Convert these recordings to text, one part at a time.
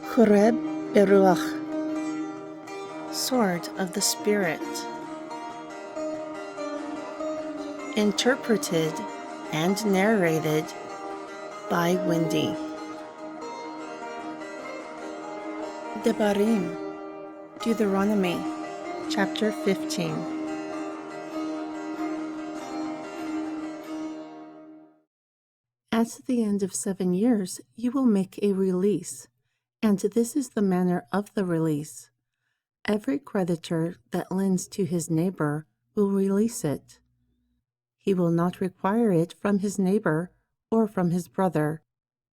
Choreb Beruach, Sword of the Spirit. Interpreted and narrated by Wendy. Debarim, Deuteronomy Chapter 15. At the end of 7 years, you will make a release, and this is the manner of the release. Every creditor that lends to his neighbor will release it. He will not require it from his neighbor or from his brother,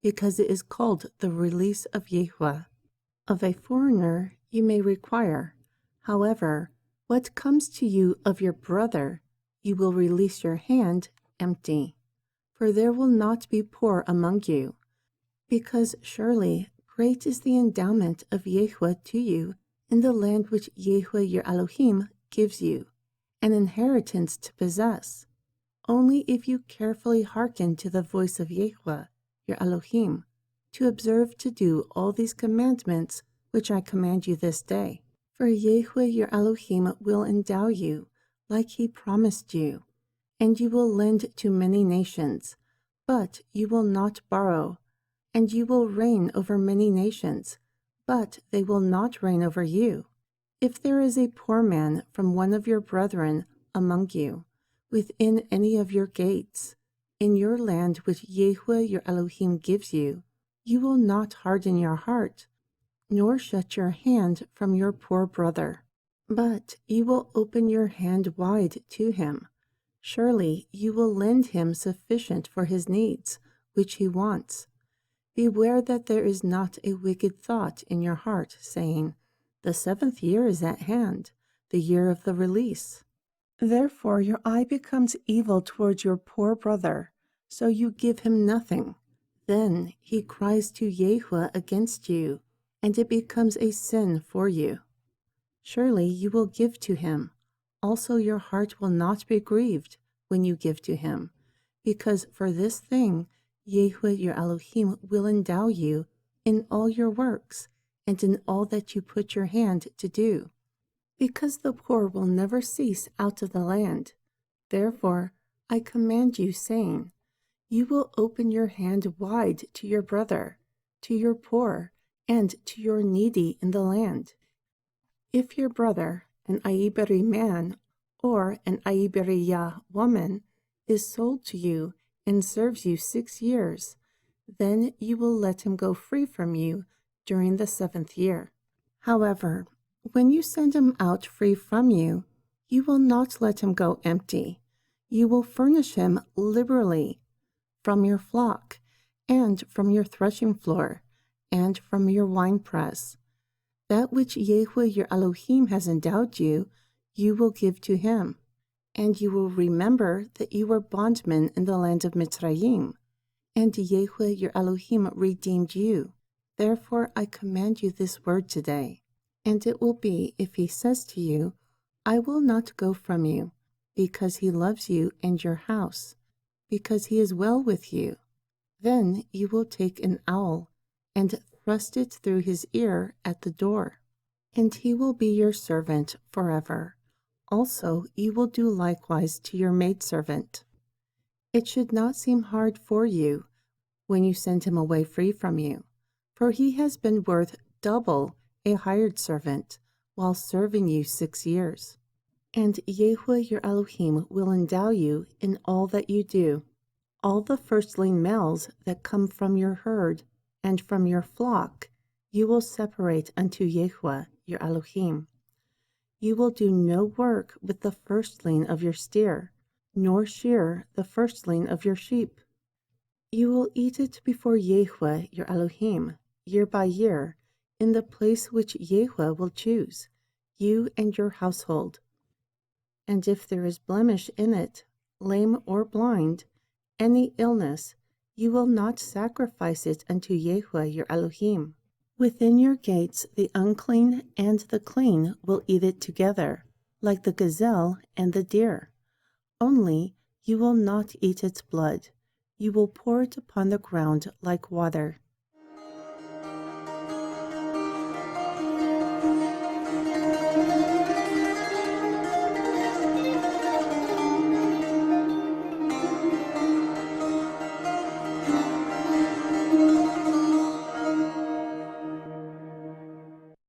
because it is called the release of Yahweh. Of a foreigner you may require. However, what comes to you of your brother, you will release your hand empty. For there will not be poor among you, because surely great is the endowment of Yahweh to you in the land which Yahweh your Elohim gives you, an inheritance to possess. Only if you carefully hearken to the voice of Yahweh your Elohim, to observe to do all these commandments which I command you this day. For Yahweh your Elohim will endow you, like he promised you, and you will lend to many nations, but you will not borrow, and you will reign over many nations, but they will not reign over you. If there is a poor man from one of your brethren among you, within any of your gates, in your land which Yahweh your Elohim gives you, you will not harden your heart, nor shut your hand from your poor brother, but you will open your hand wide to him. Surely you will lend him sufficient for his needs, which he wants. Beware that there is not a wicked thought in your heart, saying, "The 7th year is at hand, the year of the release." Therefore your eye becomes evil towards your poor brother, so you give him nothing. Then he cries to Yahweh against you, and it becomes a sin for you. Surely you will give to him. Also your heart will not be grieved when you give to him, because for this thing Yahweh your Elohim will endow you in all your works and in all that you put your hand to do, because the poor will never cease out of the land. Therefore I command you, saying, you will open your hand wide to your brother, to your poor, and to your needy in the land. If your brother, an Aiberi man or an Aiberiya woman, is sold to you and serves you 6 years, then you will let him go free from you during the 7th year. However, when you send him out free from you, you will not let him go empty. You will furnish him liberally from your flock, and from your threshing floor, and from your winepress. That which Yahweh your Elohim has endowed you, you will give to him. And you will remember that you were bondmen in the land of Mitzrayim, and Yahweh your Elohim redeemed you. Therefore I command you this word today. And it will be, if he says to you, I will not go from you, because he loves you and your house, because he is well with you. Then you will take an awl and thrust it through his ear at the door, and he will be your servant forever. Also you will do likewise to your maidservant. It should not seem hard for you when you send him away free from you, for he has been worth double a hired servant while serving you 6 years. And Yahweh your Elohim will endow you in all that you do. All the firstling males that come from your herd and from your flock you will separate unto Yahweh your Elohim. You will do no work with the firstling of your steer, nor shear the firstling of your sheep. You will eat it before Yahweh your Elohim, year by year, in the place which Yahweh will choose, you and your household. And if there is blemish in it, lame or blind, any illness, you will not sacrifice it unto Yahweh your Elohim. Within your gates the unclean and the clean will eat it together, like the gazelle and the deer. Only you will not eat its blood. You will pour it upon the ground like water.